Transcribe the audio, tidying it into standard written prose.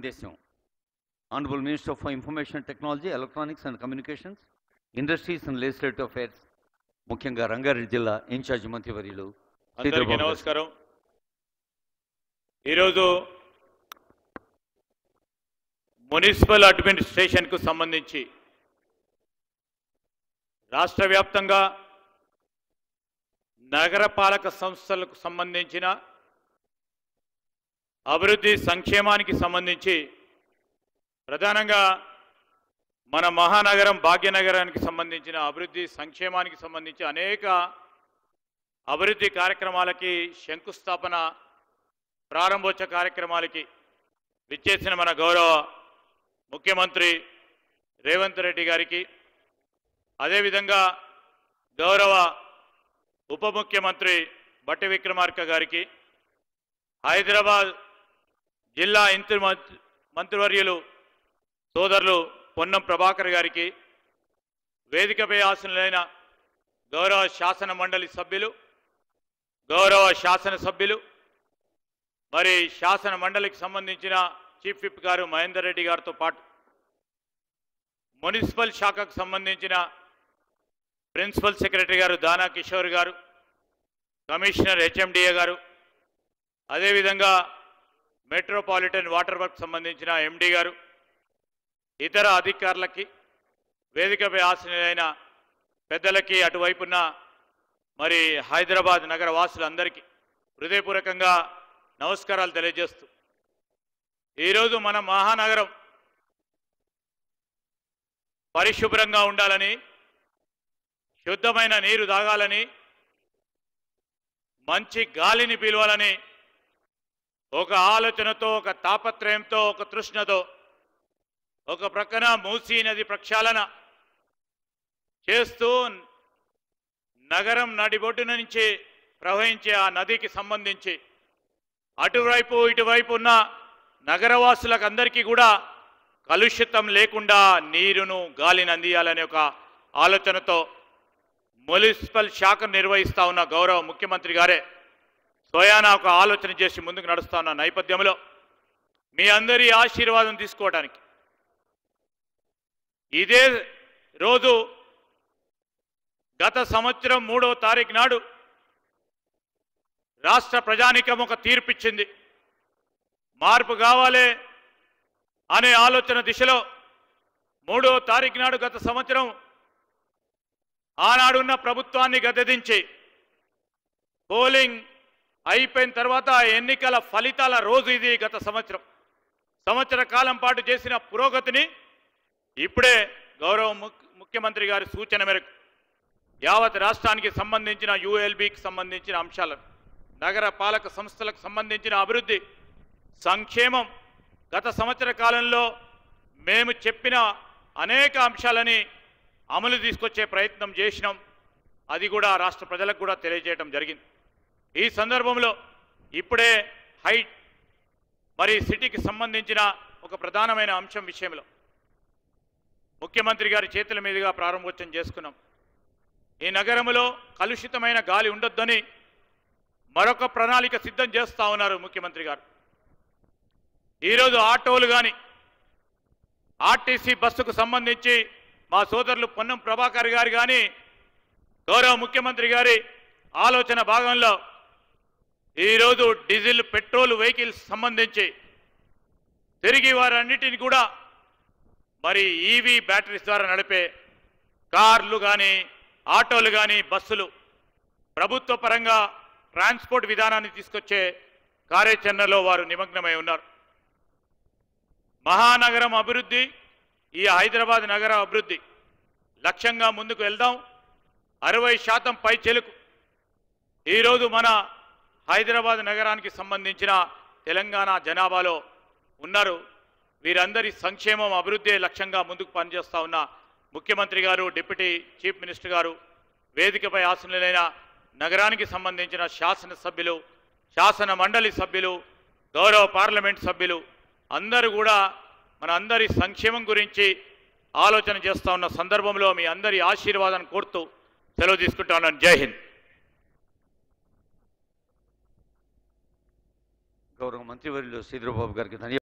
ఉద్దేశం. Honorable Minister for Information Technology, Electronics and Communications, Industries and Legislative Affairs, ముఖ్యంగా రంగారెడ్డి జిల్లా incharge మంత్రివర్యులు అందరికీ నమస్కారం. ఈరోజు మున్సిపల్ అడ్మినిస్ట్రేషన్కు సంబంధించి రాష్ట్ర వ్యాప్తంగా నగరపాలక సంస్థలకు సంబంధించిన అభివృద్ధి సంక్షేమానికి సంబంధించి ప్రధానంగా మన మహానగరం భాగ్యనగరానికి సంబంధించిన అభివృద్ధి సంక్షేమానికి సంబంధించి అనేక అభివృద్ధి కార్యక్రమాలకి శంకుస్థాపన ప్రారంభోత్సవ కార్యక్రమాలకి విచ్చేసిన మన గౌరవ ముఖ్యమంత్రి రేవంత్ రెడ్డి గారికి, అదేవిధంగా గౌరవ ఉప ముఖ్యమంత్రి బట్టి విక్రమార్క గారికి, హైదరాబాద్ జిల్లా మంత్రివర్యులు సోదరులు పొన్నం ప్రభాకర్ గారికి, వేదికపై ఆసీనులైన గౌరవ శాసన మండలి సభ్యులు, గౌరవ శాసనసభ్యులు, మరి శాసన మండలికి సంబంధించిన చీఫ్ విప్ గారు మహేందర్ రెడ్డి గారితో పాటు మున్సిపల్ శాఖకు సంబంధించిన ప్రిన్సిపల్ సెక్రటరీ గారు దానా కిషోర్ గారు, కమిషనర్ హెచ్ఎండిఏ గారు, అదేవిధంగా మెట్రోపాలిటన్ వాటర్ వర్క్ సంబంధించిన ఎండి గారు, ఇతర అధికారులకి, వేదికపై ఆసీనులైన పెద్దలకి, అటువైపున్న మరి హైదరాబాద్ నగర వాసులందరికీ హృదయపూర్వకంగా నమస్కారాలు తెలియజేస్తూ, ఈరోజు మన మహానగరం పరిశుభ్రంగా ఉండాలని, శుద్ధమైన నీరు తాగాలని, మంచి గాలిని పీల్వాలని ఒక ఆలోచనతో, ఒక తాపత్రయంతో, ఒక తృష్ణతో ఒక ప్రక్కన మూసీ నది ప్రక్షాళన చేస్తూ నగరం నడిబొడ్డున నుంచి ప్రవహించే ఆ నదికి సంబంధించి అటువైపు ఇటువైపు ఉన్న నగరవాసులకు అందరికీ కూడా కలుషితం లేకుండా నీరును గాలిని అందియాలనే ఒక ఆలోచనతో మున్సిపల్ శాఖను నిర్వహిస్తూ ఉన్న గౌరవ ముఖ్యమంత్రి గారే స్వయానా ఒక ఆలోచన చేసి ముందుకు నడుస్తూ ఉన్న నేపథ్యంలో మీ అందరి ఆశీర్వాదం తీసుకోవడానికి ఇదే రోజు గత సంవత్సరం 3వ తారీఖు నాడు రాష్ట్ర ప్రజానీకం ఒక తీర్పిచ్చింది. మార్పు కావాలి అనే ఆలోచన దిశలో 3వ తారీఖు నాడు గత సంవత్సరం ఆనాడున్న ప్రభుత్వాన్ని గద్దెదించి పోలింగ్ అయిపోయిన తర్వాత ఎన్నికల ఫలితాల రోజు ఇది. గత సంవత్సర కాలం పాటు చేసిన పురోగతిని ఇప్పుడే గౌరవ ముఖ్యమంత్రి గారి సూచన మేరకు యావత్ రాష్ట్రానికి సంబంధించిన యుఎల్బికి సంబంధించిన అంశాలను, నగర పాలక సంస్థలకు సంబంధించిన అభివృద్ధి సంక్షేమం గత సంవత్సర కాలంలో మేము చెప్పిన అనేక అంశాలని అమలు తీసుకొచ్చే ప్రయత్నం చేసినాం. అది కూడా రాష్ట్ర ప్రజలకు కూడా తెలియజేయడం జరిగింది. ఈ సందర్భంలో ఇప్పుడే మరి సిటీకి సంబంధించిన ఒక ప్రధానమైన అంశం విషయంలో ముఖ్యమంత్రి గారి చేతుల మీదుగా ప్రారంభోత్సవం చేసుకున్నాం. ఈ నగరంలో కలుషితమైన గాలి ఉండొద్దని మరొక ప్రణాళిక సిద్ధం చేస్తూ ఉన్నారు ముఖ్యమంత్రి గారు. ఈరోజు ఆటోలు కానీ ఆర్టీసీ బస్సుకు సంబంధించి మా సోదరులు పొన్నం ప్రభాకర్ గారు కానీ గౌరవ ముఖ్యమంత్రి గారి ఆలోచన భాగంలో ఈరోజు డీజిల్ పెట్రోల్ వెహికల్స్ సంబంధించి తిరిగి వారన్నిటిని కూడా మరి ఈవీ బ్యాటరీస్ ద్వారా నడిపే కార్లు కానీ, ఆటోలు కానీ, బస్సులు ప్రభుత్వ పరంగా ట్రాన్స్పోర్ట్ విధానాన్ని తీసుకొచ్చే కార్యాచరణలో వారు నిమగ్నమై ఉన్నారు. మహానగరం అభివృద్ధి, ఈ హైదరాబాద్ నగర అభివృద్ధి లక్ష్యంగా ముందుకు వెళ్దాం. 60% పై చెలుకు ఈరోజు మన హైదరాబాద్ నగరానికి సంబంధించిన తెలంగాణ జనాభాలో ఉన్నారు. వీరందరి సంక్షేమం, అభివృద్ధి లక్ష్యంగా ముందుకు పనిచేస్తూ ఉన్న ముఖ్యమంత్రి గారు, డిప్యూటీ చీఫ్ మినిస్టర్ గారు, వేదికపై ఆసీనులైన నగరానికి సంబంధించిన శాసనసభ్యులు, శాసన మండలి సభ్యులు, గౌరవ పార్లమెంట్ సభ్యులు అందరూ కూడా మన అందరి సంక్షేమం గురించి ఆలోచన చేస్తూ ఉన్న సందర్భంలో మీ అందరి ఆశీర్వాదాన్ని కోరుతూ సెలవు తీసుకుంటా ఉన్నాను. జై హింద్. గౌరవ మంత్రివర్యులు శ్రీధర్ బాబు గారికి ధన్యవాదాలు.